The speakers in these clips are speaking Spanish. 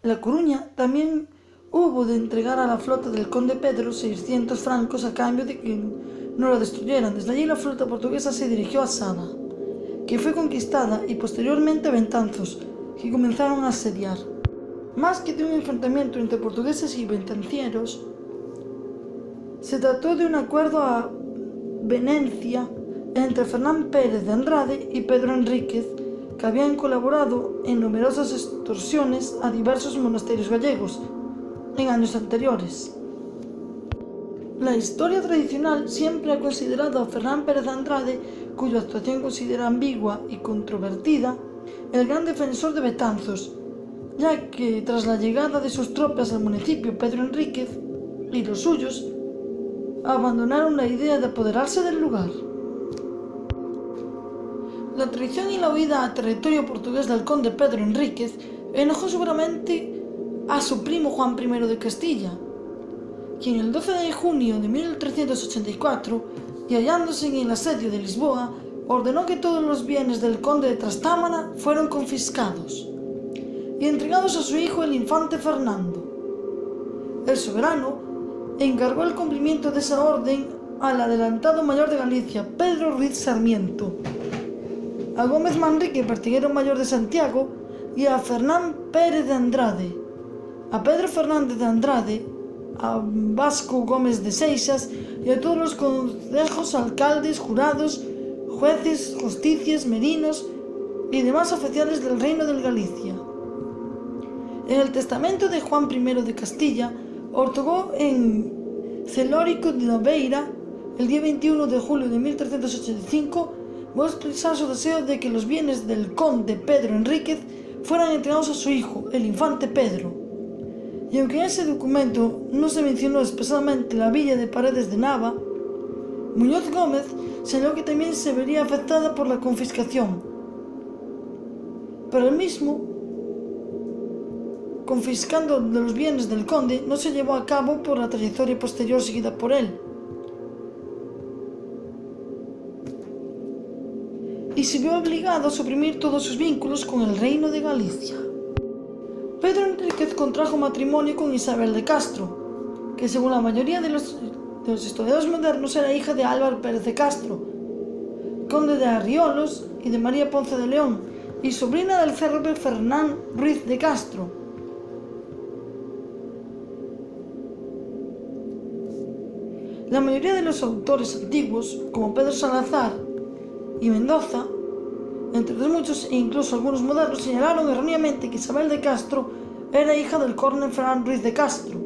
En La Coruña también hubo de entregar a la flota del conde Pedro 600 francos a cambio de que no la destruyeran. Desde allí la flota portuguesa se dirigió a Sada, que fue conquistada, y posteriormente a Betanzos, que comenzaron a asediar. Más que de un enfrentamiento entre portugueses y bentancieros, se trató de un acuerdo a venencia entre Fernán Pérez de Andrade y Pedro Enríquez, que habían colaborado en numerosas extorsiones a diversos monasterios gallegos en años anteriores. La historia tradicional siempre ha considerado a Fernán Pérez de Andrade, cuya actuación considera ambigua y controvertida, el gran defensor de Betanzos, ya que tras la llegada de sus tropas al municipio, Pedro Enríquez y los suyos abandonaron la idea de apoderarse del lugar. La traición y la huida a territorio portugués del conde Pedro Enríquez enojó seguramente a su primo Juan I de Castilla, quien el 12 de junio de 1384, y hallándose en el asedio de Lisboa, ordenó que todos los bienes del conde de Trastámara fueran confiscados y entregados a su hijo el infante Fernando. El soberano encargó el cumplimiento de esa orden al adelantado mayor de Galicia, Pedro Ruiz Sarmiento, a Gómez Manrique, pertiguero mayor de Santiago, y a Fernán Pérez de Andrade, a Pedro Fernández de Andrade, a Vasco Gómez de Seixas y a todos los concejos, alcaldes, jurados, jueces, justicias, merinos y demás oficiales del reino de Galicia. En el testamento de Juan I de Castilla, otorgó en Celórico de Noveira, el día 21 de julio de 1385, voy a expresar su deseo de que los bienes del conde Pedro Enríquez fueran entregados a su hijo, el infante Pedro. Y aunque en ese documento no se mencionó expresamente la villa de Paredes de Nava, Muñoz Gómez señaló que también se vería afectada por la confiscación. Pero el mismo, confiscando de los bienes del conde, no se llevó a cabo por la trayectoria posterior seguida por él, y se vio obligado a suprimir todos sus vínculos con el reino de Galicia. Pedro Enríquez contrajo matrimonio con Isabel de Castro, que según la mayoría de los historiadores modernos era hija de Álvaro Pérez de Castro, conde de Arriolos, y de María Ponce de León, y sobrina del célebre Fernán Ruiz de Castro. La mayoría de los autores antiguos, como Pedro Salazar y Mendoza, entre otros muchos, e incluso algunos modernos, señalaron erróneamente que Isabel de Castro era hija del coronel Fernán Ruiz de Castro,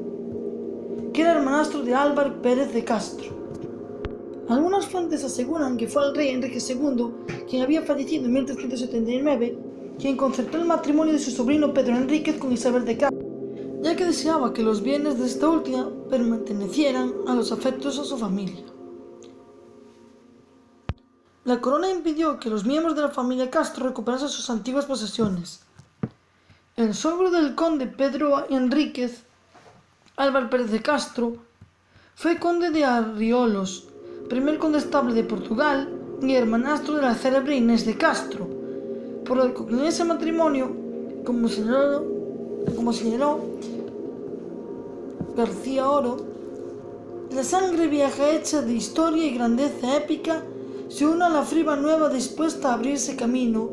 que era hermanastro de Álvaro Pérez de Castro. Algunas fuentes aseguran que fue el rey Enrique II, quien había fallecido en 1379, quien concertó el matrimonio de su sobrino Pedro Enríquez con Isabel de Castro, ya que deseaba que los bienes de esta última pertenecieran a los afectos a su familia. La corona impidió que los miembros de la familia Castro recuperasen sus antiguas posesiones. El suegro del conde Pedro Enríquez, Álvaro Pérez de Castro, fue conde de Arriolos, primer condestable de Portugal y hermanastro de la célebre Inés de Castro, por lo que con ese matrimonio, como señaló García Oro, la sangre vieja hecha de historia y grandeza épica se une a la friva nueva dispuesta a abrirse camino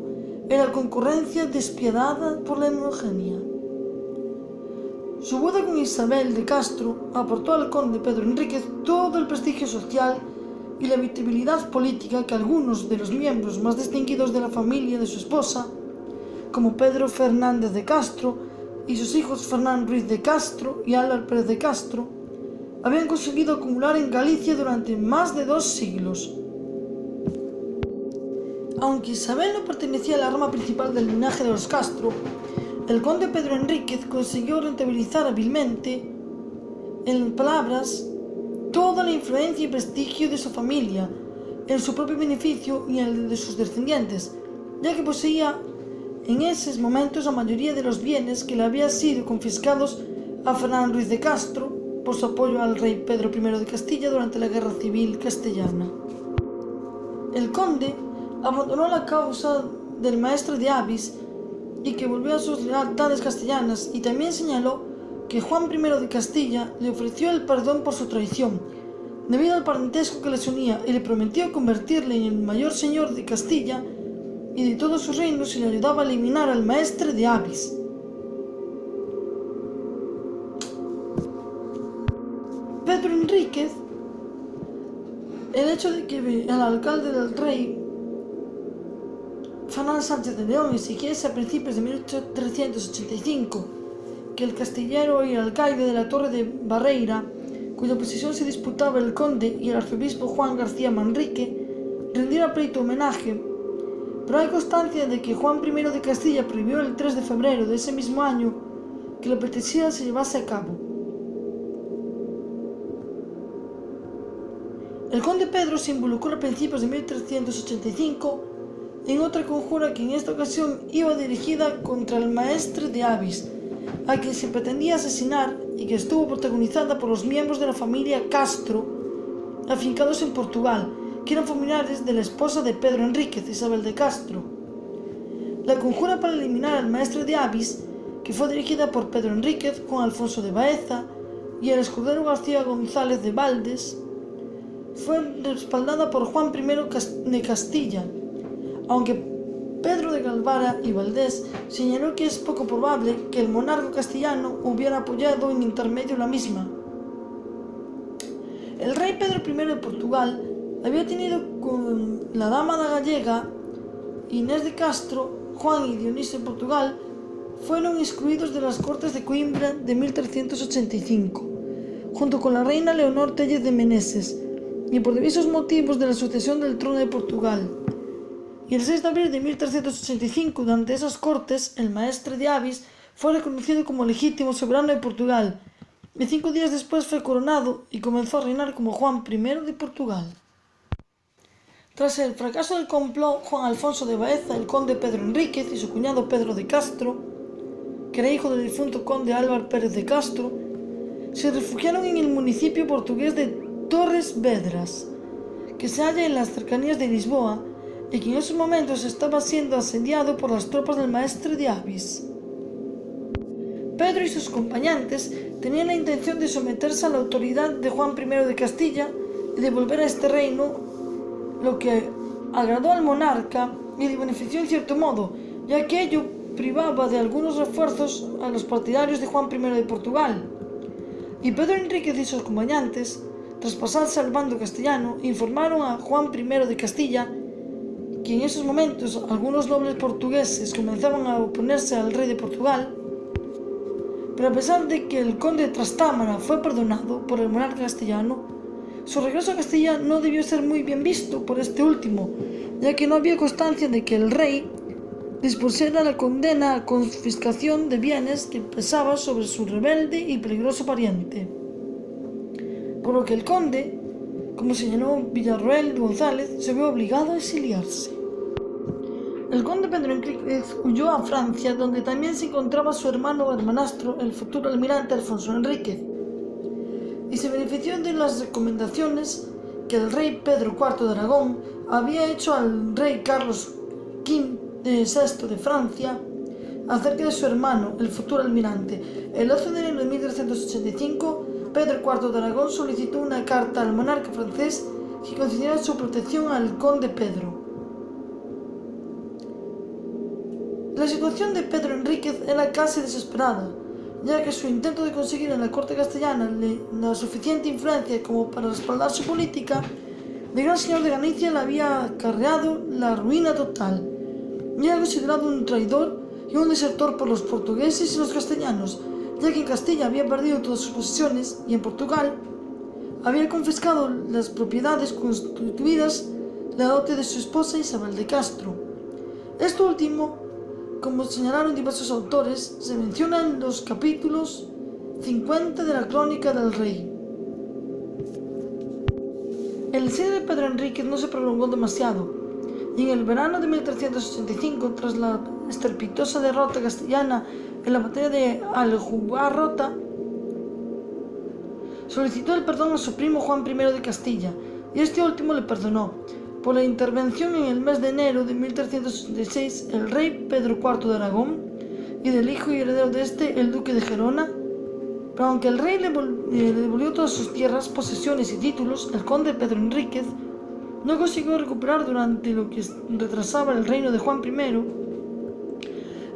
en la concurrencia despiadada por la hemogénea. Su boda con Isabel de Castro aportó al conde Pedro Enríquez todo el prestigio social y la visibilidad política que algunos de los miembros más distinguidos de la familia de su esposa, como Pedro Fernández de Castro y sus hijos Fernán Ruiz de Castro y Álvaro Pérez de Castro, habían conseguido acumular en Galicia durante más de 2 siglos. Aunque Isabel no pertenecía a la rama principal del linaje de los Castro, el conde Pedro Enríquez consiguió rentabilizar hábilmente, en palabras, toda la influencia y prestigio de su familia, en su propio beneficio y en el de sus descendientes, ya que poseía en esos momentos la mayoría de los bienes que le habían sido confiscados a Fernán Ruiz de Castro por su apoyo al rey Pedro I de Castilla durante la Guerra Civil Castellana. El conde abandonó la causa del maestre de Avis y que volvió a sus lealtades castellanas, y también señaló que Juan I de Castilla le ofreció el perdón por su traición, debido al parentesco que les unía, y le prometió convertirle en el mayor señor de Castilla y de todos sus reinos si le ayudaba a eliminar al maestre de Avis. Pedro Enríquez, el hecho de que el alcalde del rey, Fernán Sánchez de León, exigiese a principios de 1385 que el castillero y el alcaide de la Torre de Barreira, cuya posesión se disputaba el conde y el arzobispo Juan García Manrique, rendiera pleito homenaje, pero hay constancia de que Juan I de Castilla prohibió el 3 de febrero de ese mismo año que la petición se llevase a cabo. El conde Pedro se involucró a principios de 1385 en otra conjura que en esta ocasión iba dirigida contra el maestre de Avis, a quien se pretendía asesinar, y que estuvo protagonizada por los miembros de la familia Castro, afincados en Portugal, que eran familiares de la esposa de Pedro Enríquez, Isabel de Castro. La conjura para eliminar al maestre de Avis, que fue dirigida por Pedro Enríquez, Juan Alfonso de Baeza y el escudero García González de Valdes, fue respaldada por Juan I de Castilla, aunque Pedro de Galvara y Valdés señaló que es poco probable que el monarca castellano hubiera apoyado en intermedio la misma. El rey Pedro I de Portugal había tenido con la dama gallega Inés de Castro. Juan y Dionisio de Portugal fueron excluidos de las Cortes de Coimbra de 1385, junto con la reina Leonor Tellez de Meneses, y por diversos motivos de la sucesión del trono de Portugal. Y el 6 de abril de 1385, durante esas cortes, el maestre de Avis fue reconocido como legítimo soberano de Portugal, y 5 días después fue coronado y comenzó a reinar como Juan I de Portugal. Tras el fracaso del complot, Juan Alfonso de Baeza, el conde Pedro Enríquez y su cuñado Pedro de Castro, que era hijo del difunto conde Álvar Pérez de Castro, se refugiaron en el municipio portugués de Torres Vedras, que se halla en las cercanías de Lisboa, y que en esos momentos estaba siendo asediado por las tropas del maestre de Avis. Pedro y sus acompañantes tenían la intención de someterse a la autoridad de Juan I de Castilla y de volver a este reino, lo que agradó al monarca y le benefició en cierto modo, ya que ello privaba de algunos refuerzos a los partidarios de Juan I de Portugal. Y Pedro Enríquez y sus acompañantes, tras pasarse al bando castellano, informaron a Juan I de Castilla que en esos momentos algunos nobles portugueses comenzaban a oponerse al rey de Portugal, pero a pesar de que el conde de Trastámara fue perdonado por el monarca castellano, su regreso a Castilla no debió ser muy bien visto por este último, ya que no había constancia de que el rey dispusiera la condena a confiscación de bienes que pesaba sobre su rebelde y peligroso pariente, por lo que el conde, como señaló Villarroel González, se vio obligado a exiliarse. El conde Pedro Enríquez huyó a Francia, donde también se encontraba su hermano o hermanastro, el futuro almirante Alfonso Enríquez, y se benefició de las recomendaciones que el rey Pedro IV de Aragón había hecho al rey Carlos VI de Francia acerca de su hermano, el futuro almirante. El 12 de enero de 1385, Pedro IV de Aragón solicitó una carta al monarca francés que concediera su protección al conde Pedro. La situación de Pedro Enríquez era casi desesperada, ya que su intento de conseguir en la corte castellana la suficiente influencia como para respaldar su política de gran señor de Galicia le había acarreado la ruina total, y era considerado un traidor y un desertor por los portugueses y los castellanos, ya que en Castilla había perdido todas sus posesiones y en Portugal había confiscado las propiedades constituidas la dote de su esposa Isabel de Castro. Esto último, como señalaron diversos autores, se menciona en los capítulos 50 de la Crónica del Rey. El asedio de Pedro Enríquez no se prolongó demasiado, y en el verano de 1385, tras la estrepitosa derrota castellana en la batalla de Aljubarrota, solicitó el perdón a su primo Juan I de Castilla, y este último le perdonó. Por la intervención en el mes de enero de 1386, el rey Pedro IV de Aragón y del hijo y heredero de este, el duque de Gerona. Pero aunque el rey le devolvió todas sus tierras, posesiones y títulos, el conde Pedro Enríquez no consiguió recuperar durante lo que retrasaba el reino de Juan I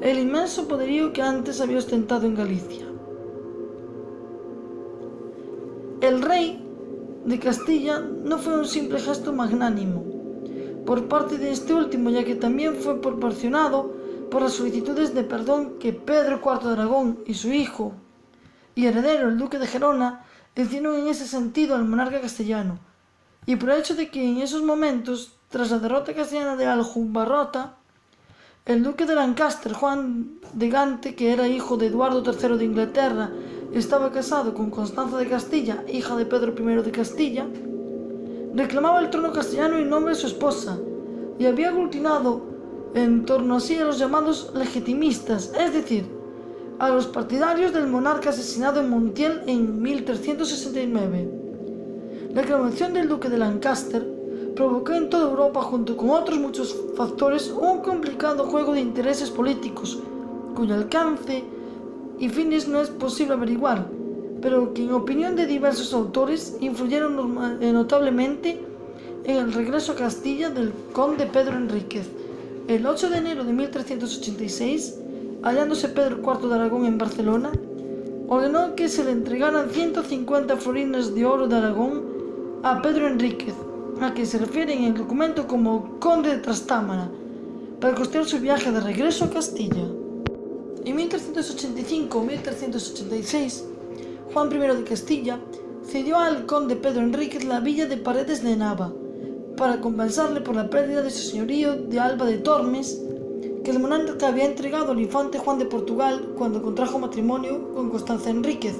el inmenso poderío que antes había ostentado en Galicia. El rey de Castilla no fue un simple gesto magnánimo por parte de este último, ya que también fue proporcionado por las solicitudes de perdón que Pedro IV de Aragón y su hijo y heredero, el duque de Gerona, hicieron en ese sentido al monarca castellano, y por el hecho de que en esos momentos, tras la derrota castellana de Aljubarrota, el duque de Lancaster, Juan de Gante, que era hijo de Eduardo III de Inglaterra, estaba casado con Constanza de Castilla, hija de Pedro I de Castilla, reclamaba el trono castellano en nombre de su esposa, y había aglutinado en torno a sí a los llamados legitimistas, es decir, a los partidarios del monarca asesinado en Montiel en 1369. La aclamación del duque de Lancaster provocó en toda Europa, junto con otros muchos factores, un complicado juego de intereses políticos, cuyo alcance y fines no es posible averiguar, pero que en opinión de diversos autores influyeron notablemente en el regreso a Castilla del conde Pedro Enríquez. El 8 de enero de 1386, hallándose Pedro IV de Aragón en Barcelona, ordenó que se le entregaran 150 florines de oro de Aragón a Pedro Enríquez, a quien se refiere en el documento como conde de Trastámara, para costear su viaje de regreso a Castilla. En 1385-1386, Juan I de Castilla cedió al conde Pedro Enríquez la villa de Paredes de Nava, para compensarle por la pérdida de su señorío de Alba de Tormes, que el monarca había entregado al infante Juan de Portugal cuando contrajo matrimonio con Constanza Enríquez,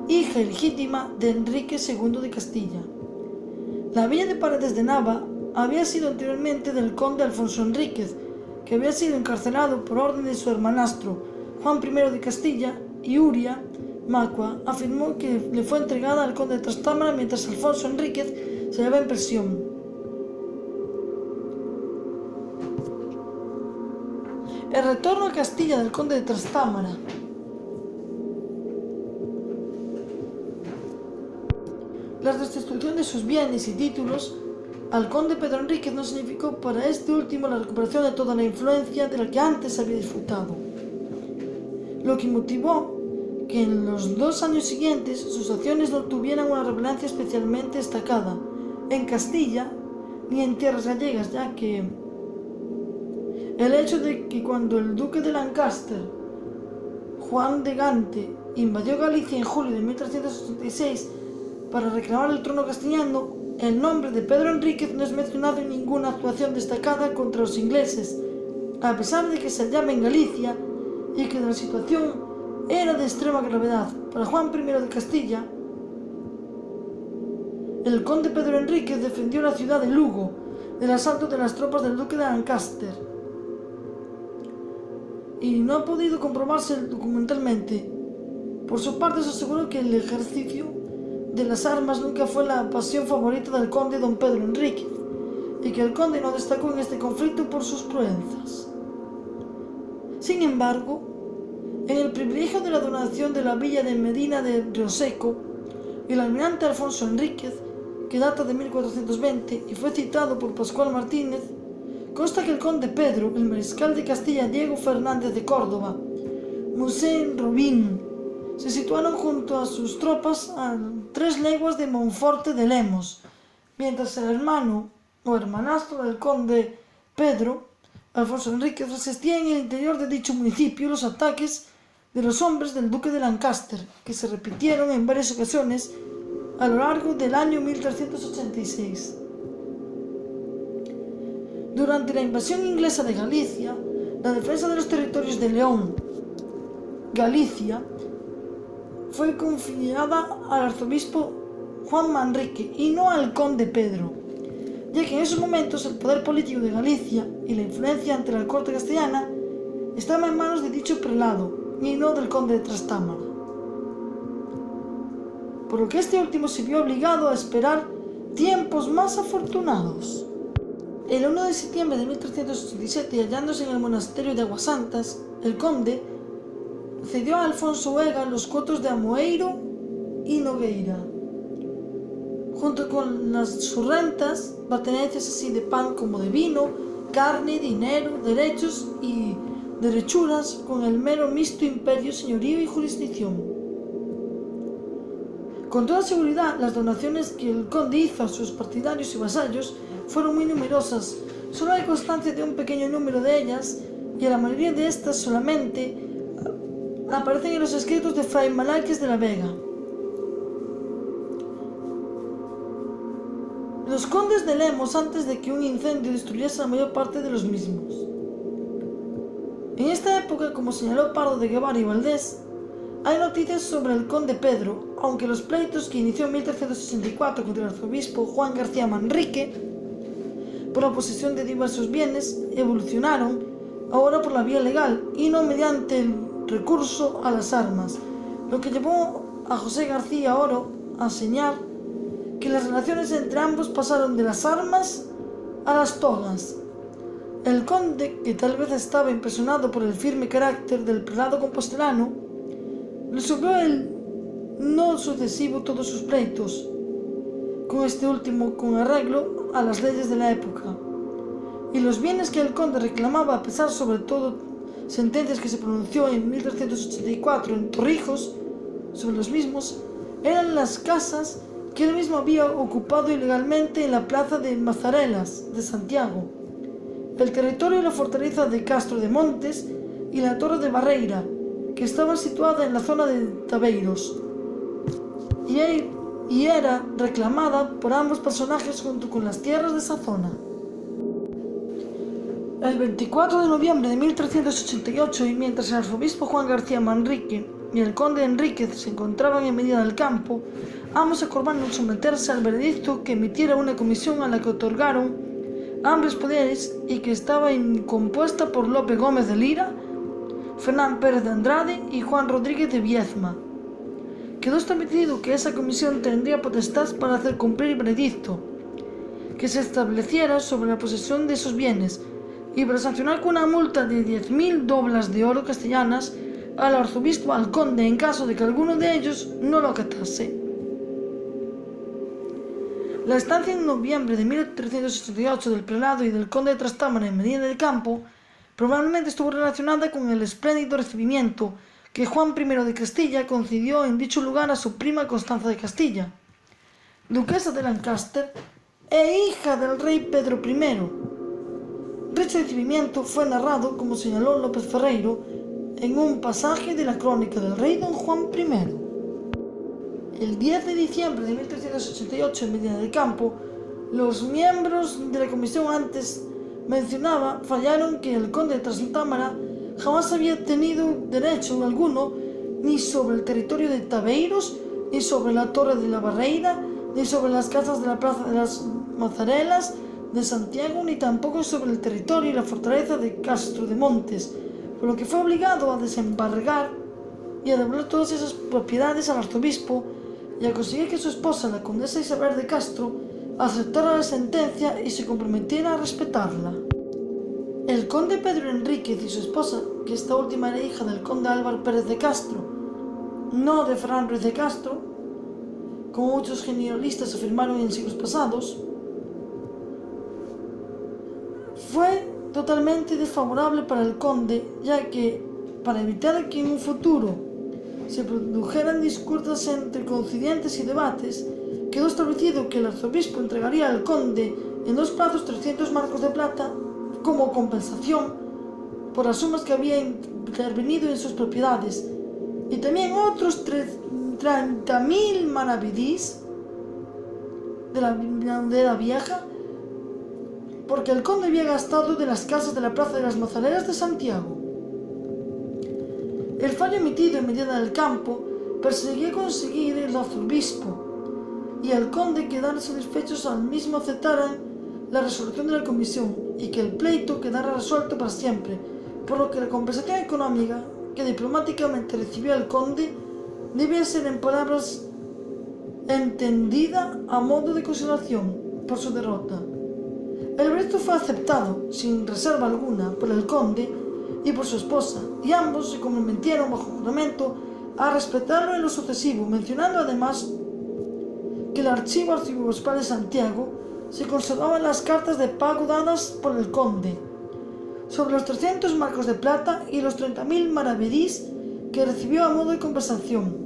hija ilegítima de Enrique II de Castilla. La villa de Paredes de Nava había sido anteriormente del conde Alfonso Enríquez, que había sido encarcelado por orden de su hermanastro Juan I de Castilla, y Uria Macua afirmó que le fue entregada al conde de Trastámara mientras Alfonso Enríquez se hallaba en prisión. El retorno a Castilla del conde de Trastámara. La restitución de sus bienes y títulos al conde Pedro Enríquez no significó para este último la recuperación de toda la influencia de la que antes había disfrutado, lo que motivó que en los 2 años siguientes sus acciones no tuvieran una relevancia especialmente destacada en Castilla ni en tierras gallegas, ya que el hecho de que cuando el duque de Lancaster, Juan de Gante, invadió Galicia en julio de 1386 para reclamar el trono castellano, el nombre de Pedro Enríquez no es mencionado en ninguna actuación destacada contra los ingleses, a pesar de que se hallaba en Galicia y que la situación era de extrema gravedad. Para Juan I de Castilla, el conde Pedro Enríquez defendió la ciudad de Lugo del asalto de las tropas del duque de Lancaster, y no ha podido comprobarse documentalmente. Por su parte, se aseguró que el ejercicio de las armas nunca fue la pasión favorita del conde don Pedro Enríquez, y que el conde no destacó en este conflicto por sus proezas. Sin embargo, en el privilegio de la donación de la villa de Medina de Rioseco, el almirante Alfonso Enríquez, que data de 1420 y fue citado por Pascual Martínez, consta que el conde Pedro, el mariscal de Castilla Diego Fernández de Córdoba, Mosén Robín, se situaron junto a sus tropas a 3 leguas de Monforte de Lemos, mientras el hermano o hermanastro del conde Pedro, Alfonso Enríquez, resistía en el interior de dicho municipio los ataques de los hombres del duque de Lancaster, que se repitieron en varias ocasiones a lo largo del año 1386. Durante la invasión inglesa de Galicia, la defensa de los territorios de León, Galicia, fue confiada al arzobispo Juan Manrique y no al conde Pedro, ya que en esos momentos el poder político de Galicia y la influencia ante la corte castellana estaba en manos de dicho prelado y no del conde de Trastámara, por lo que este último se vio obligado a esperar tiempos más afortunados. El 1 de septiembre de 1387, hallándose en el monasterio de Aguasantas, el conde cedió a Alfonso Vega los cotos de Amoeiro y Nogueira, junto con sus rentas, pertenencias así de pan como de vino, carne, dinero, derechos y derechuras, con el mero mixto imperio, señorío y jurisdicción. Con toda seguridad, las donaciones que el conde hizo a sus partidarios y vasallos fueron muy numerosas. Solo hay constancia de un pequeño número de ellas, y la mayoría de estas solamente aparecen en los escritos de Fray Malaquias de la Vega. Los condes de Lemos antes de que un incendio destruyese la mayor parte de los mismos. En esta época, como señaló Pardo de Guevara y Valdés, hay noticias sobre el conde Pedro, aunque los pleitos que inició en 1364 contra el arzobispo Juan García Manrique por la posesión de diversos bienes evolucionaron ahora por la vía legal y no mediante el recurso a las armas, lo que llevó a José García Oro a señalar que las relaciones entre ambos pasaron de las armas a las togas. El conde, que tal vez estaba impresionado por el firme carácter del prelado compostelano, resolvió el no sucesivo todos sus pleitos, con este último con arreglo a las leyes de la época, y los bienes que el conde reclamaba, a pesar sobre todo sentencias que se pronunció en 1384 en Torrijos sobre los mismos, eran las casas que él mismo había ocupado ilegalmente en la plaza de Mazarelas de Santiago, el territorio de la fortaleza de Castro de Montes y la torre de Barreira, que estaba situada en la zona de Tabeiros, y era reclamada por ambos personajes junto con las tierras de esa zona. El 24 de noviembre de 1388, y mientras el arzobispo Juan García Manrique y el conde Enríquez se encontraban en Medina del Campo, ambos acordaron someterse al veredicto que emitiera una comisión a la que otorgaron ambos poderes y que estaba compuesta por Lope Gómez de Lira, Fernán Pérez de Andrade y Juan Rodríguez de Viezma. Quedó establecido que esa comisión tendría potestad para hacer cumplir el veredicto que se estableciera sobre la posesión de esos bienes y para sancionar con una multa de 10.000 doblas de oro castellanas al arzobispo al conde en caso de que alguno de ellos no lo acatase. La estancia en noviembre de 1388 del prelado y del conde de Trastámara en Medina del Campo probablemente estuvo relacionada con el espléndido recibimiento que Juan I de Castilla concedió en dicho lugar a su prima Constanza de Castilla, duquesa de Lancaster e hija del rey Pedro I. Dicho recibimiento fue narrado, como señaló López Ferreiro, en un pasaje de la crónica del rey don Juan I. El 10 de diciembre de 1388 en Medina del Campo, los miembros de la comisión antes mencionada fallaron que el conde de Trastámara jamás había tenido derecho alguno ni sobre el territorio de Tabeiros, ni sobre la torre de la Barreira, ni sobre las casas de la plaza de las Mazarelas de Santiago, ni tampoco sobre el territorio y la fortaleza de Castro de Montes, por lo que fue obligado a desembargar y a devolver todas esas propiedades al arzobispo y a conseguir que su esposa, la condesa Isabel de Castro, aceptara la sentencia y se comprometiera a respetarla. El conde Pedro Enríquez y su esposa, que esta última era hija del conde Álvaro Pérez de Castro, no de Fernán Ruiz de Castro, como muchos genealogistas afirmaron en siglos pasados, fue totalmente desfavorable para el conde, ya que, para evitar que en un futuro se produjeran disputas entre coincidentes y debates, quedó establecido que el arzobispo entregaría al conde en 2 plazos 300 marcos de plata como compensación por las sumas que había intervenido en sus propiedades, y también otros 30.000 maravedís de la vieja, porque el conde había gastado de las casas de la plaza de las Mazarelas de Santiago. El fallo emitido en Medina del Campo perseguía conseguir el arzobispo y el conde quedaran satisfechos al mismo aceptaran la resolución de la comisión y que el pleito quedara resuelto para siempre, por lo que la compensación económica que diplomáticamente recibió el conde debía ser, en palabras, entendida a modo de consolación por su derrota. El veredicto fue aceptado sin reserva alguna por el conde, y por su esposa, y ambos se comprometieron bajo juramento a respetarlo en lo sucesivo, mencionando además que el archivo arzobispal de Santiago se conservaban las cartas de pago dadas por el conde, sobre los 300 marcos de plata y los 30.000 maravedís que recibió a modo de compensación.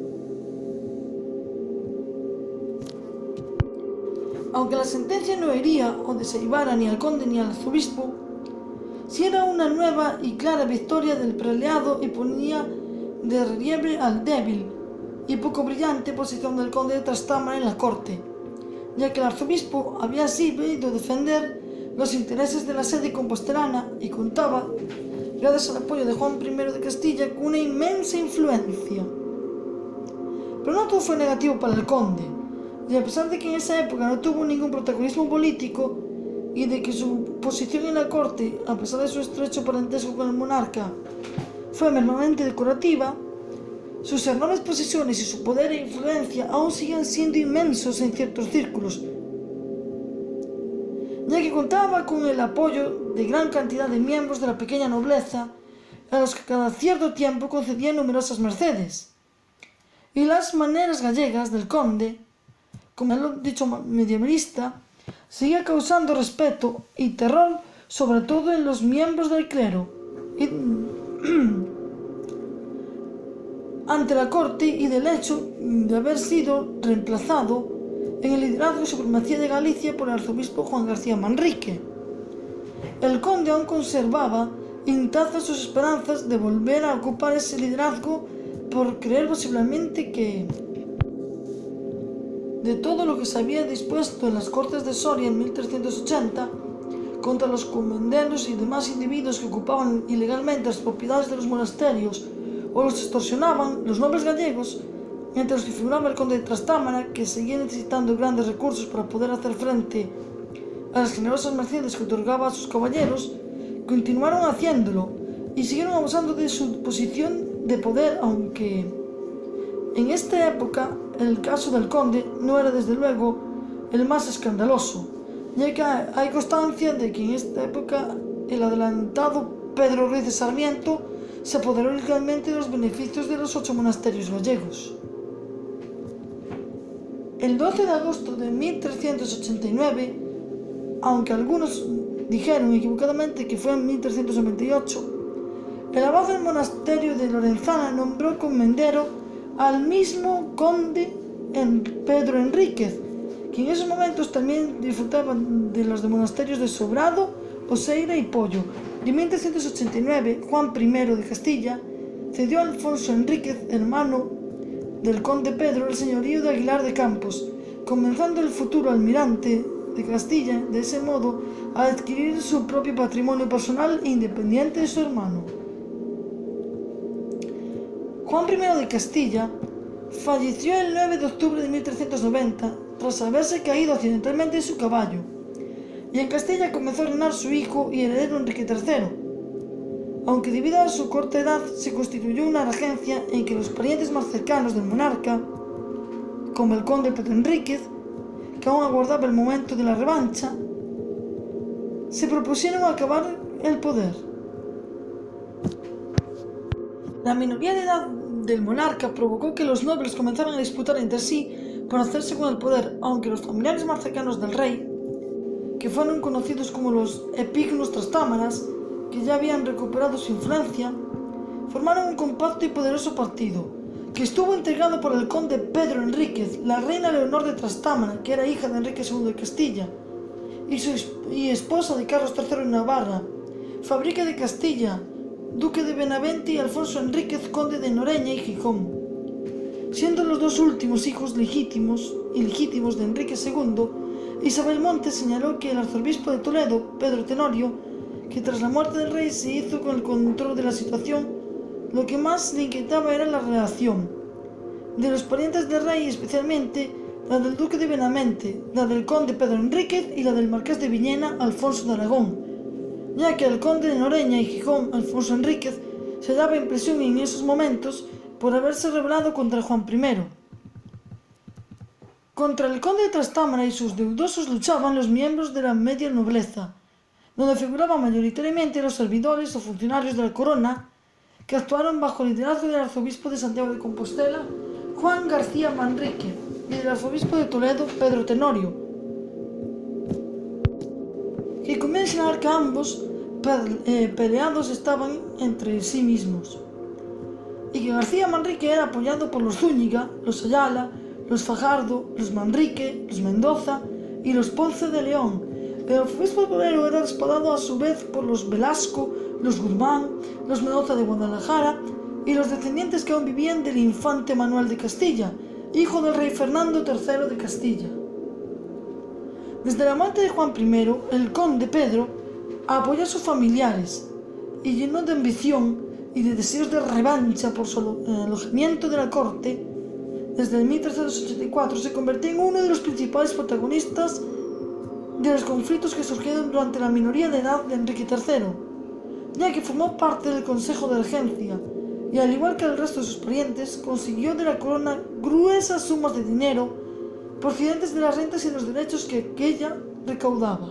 Aunque la sentencia no hería o desaivara ni al conde ni al arzobispo, sí era una nueva y clara victoria del prelado y ponía de relieve al débil y poco brillante posición del conde de Trastámara en la corte, ya que el arzobispo había así venido a defender los intereses de la sede compostelana y contaba, gracias al apoyo de Juan I de Castilla, con una inmensa influencia. Pero no todo fue negativo para el conde, y a pesar de que en esa época no tuvo ningún protagonismo político y de que su posición en la corte, a pesar de su estrecho parentesco con el monarca, fue meramente decorativa, sus enormes posesiones y su poder e influencia aún siguen siendo inmensos en ciertos círculos, ya que contaba con el apoyo de gran cantidad de miembros de la pequeña nobleza, a los que cada cierto tiempo concedían numerosas mercedes. Y las maneras gallegas del conde, como el dicho medievalista, seguía causando respeto y terror, sobre todo en los miembros del clero, ante la corte y del hecho de haber sido reemplazado en el liderazgo y supremacía de Galicia por el arzobispo Juan García Manrique. El conde aún conservaba intactas sus esperanzas de volver a ocupar ese liderazgo por creer posiblemente que, de todo lo que se había dispuesto en las Cortes de Soria en 1380 contra los comenderos y demás individuos que ocupaban ilegalmente las propiedades de los monasterios o los extorsionaban, los nobles gallegos, entre los que figuraba el conde de Trastámara, que seguía necesitando grandes recursos para poder hacer frente a las generosas mercedes que otorgaba a sus caballeros, continuaron haciéndolo y siguieron abusando de su posición de poder, aunque en esta época el caso del conde no era desde luego el más escandaloso, ya que hay constancia de que en esta época el adelantado Pedro Ruiz de Sarmiento se apoderó ilegalmente de los beneficios de los 8 monasterios gallegos. El 12 de agosto de 1389, aunque algunos dijeron equivocadamente que fue en 1398, el abad del monasterio de Lorenzana nombró comendero al mismo conde Pedro Enríquez, que en esos momentos también disfrutaba de los monasterios de Sobrado, Oseira y Pollo. Y en 1389, Juan I de Castilla cedió a Alfonso Enríquez, hermano del conde Pedro, el señorío de Aguilar de Campos, comenzando el futuro almirante de Castilla, de ese modo, a adquirir su propio patrimonio personal e independiente de su hermano. Juan I de Castilla falleció el 9 de octubre de 1390 tras haberse caído accidentalmente de su caballo, y en Castilla comenzó a reinar su hijo y heredero Enrique III, aunque debido a su corta edad se constituyó una regencia en que los parientes más cercanos del monarca, como el conde Pedro Enríquez, que aún aguardaba el momento de la revancha, se propusieron acabar el poder. La minoría de edad del monarca provocó que los nobles comenzaran a disputar entre sí por hacerse con el poder, aunque los familiares más cercanos del rey, que fueron conocidos como los epignos Trastámaras, que ya habían recuperado su influencia, formaron un compacto y poderoso partido, que estuvo integrado por el conde Pedro Enríquez, la reina Leonor de Trastámara, que era hija de Enrique II de Castilla, y esposa de Carlos III de Navarra, Fabrica de Castilla, duque de Benavente, y Alfonso Enríquez, conde de Noreña y Gijón. Siendo los dos últimos hijos ilegítimos de Enrique II, Isabel Montes señaló que el arzobispo de Toledo, Pedro Tenorio, que tras la muerte del rey se hizo con el control de la situación, lo que más le inquietaba era la relación de los parientes del rey, especialmente la del duque de Benavente, la del conde Pedro Enríquez y la del marqués de Villena, Alfonso de Aragón, ya que el conde de Noreña y Gijón, Alfonso Enríquez, se daba impresión en esos momentos por haberse rebelado contra Juan I. Contra el conde de Trastámara y sus deudosos luchaban los miembros de la media nobleza, donde figuraban mayoritariamente los servidores o funcionarios de la corona que actuaron bajo el liderazgo del arzobispo de Santiago de Compostela, Juan García Manrique, y del arzobispo de Toledo, Pedro Tenorio, que conviene señalar que ambos peleados estaban entre sí mismos, y que García Manrique era apoyado por los Zúñiga, los Ayala, los Fajardo, los Manrique, los Mendoza y los Ponce de León. El arzobispo de Toledo era respaldado a su vez por los Velasco, los Guzmán, los Mendoza de Guadalajara y los descendientes que aún vivían del infante Manuel de Castilla, hijo del rey Fernando III de Castilla. Desde la muerte de Juan I, el conde Pedro apoyó a sus familiares y, lleno de ambición y de deseos de revancha por su alojamiento de la corte, desde el 1384 se convirtió en uno de los principales protagonistas de los conflictos que surgieron durante la minoría de edad de Enrique III, ya que formó parte del Consejo de Regencia y, al igual que el resto de sus parientes, consiguió de la corona gruesas sumas de dinero procedentes de las rentas y los derechos que ella recaudaba.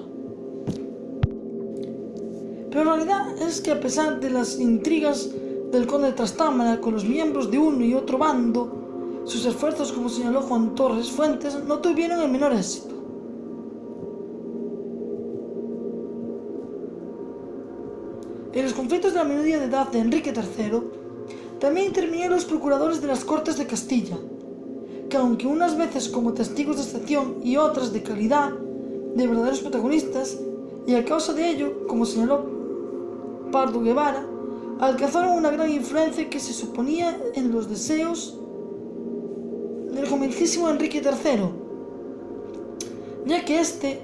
Pero la realidad es que, a pesar de las intrigas del conde de Trastámara con los miembros de uno y otro bando, sus esfuerzos, como señaló Juan Torres Fuentes, no tuvieron el menor éxito. En los conflictos de la minoría de edad de Enrique III, también intervinieron los procuradores de las Cortes de Castilla, que, aunque unas veces como testigos de excepción y otras de calidad de verdaderos protagonistas, y a causa de ello, como señaló Pardo Guevara, alcanzaron una gran influencia que se suponía en los deseos del jovencísimo Enrique III, ya que este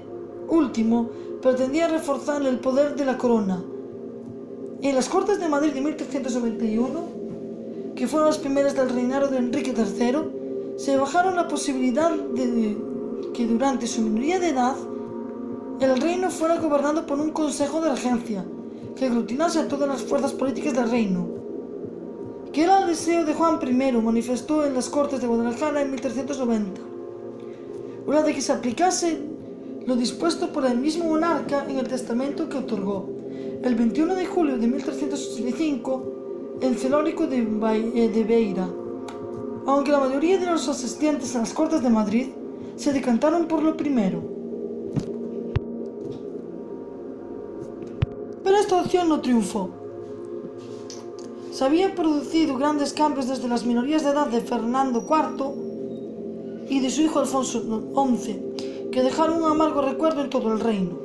último pretendía reforzar el poder de la corona. En las Cortes de Madrid de 1391, que fueron las primeras del reinado de Enrique III, se bajaron la posibilidad de que durante su minoría de edad el reino fuera gobernado por un consejo de regencia que aglutinase a todas las fuerzas políticas del reino, que era el deseo de Juan I, manifestó en las Cortes de Guadalajara en 1390, una de que se aplicase lo dispuesto por el mismo monarca en el testamento que otorgó el 21 de julio de 1385 en Celórico de Beira, aunque la mayoría de los asistentes a las Cortes de Madrid se decantaron por lo primero. Pero esta opción no triunfó. Se habían producido grandes cambios desde las minorías de edad de Fernando IV y de su hijo Alfonso XI, que dejaron un amargo recuerdo en todo el reino.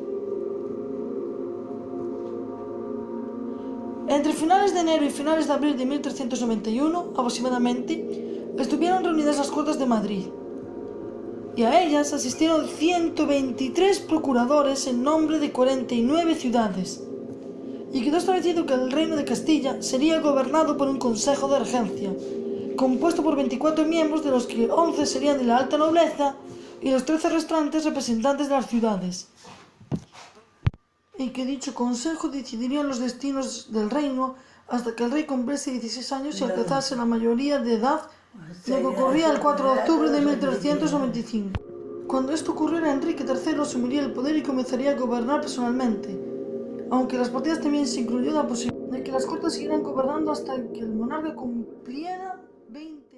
Entre finales de enero y finales de abril de 1391, aproximadamente, estuvieron reunidas las Cortes de Madrid, y a ellas asistieron 123 procuradores en nombre de 49 ciudades, y quedó establecido que el reino de Castilla sería gobernado por un consejo de regencia, compuesto por 24 miembros, de los que 11 serían de la alta nobleza y los 13 restantes representantes de las ciudades, y que dicho consejo decidiría los destinos del reino hasta que el rey cumpliese 16 años y alcanzase la mayoría de edad, lo que ocurría el 4 de octubre de 1395. Cuando esto ocurriera, Enrique III asumiría el poder y comenzaría a gobernar personalmente, aunque en las partidas también se incluyó la posibilidad de que las Cortes siguieran gobernando hasta que el monarca cumpliera 20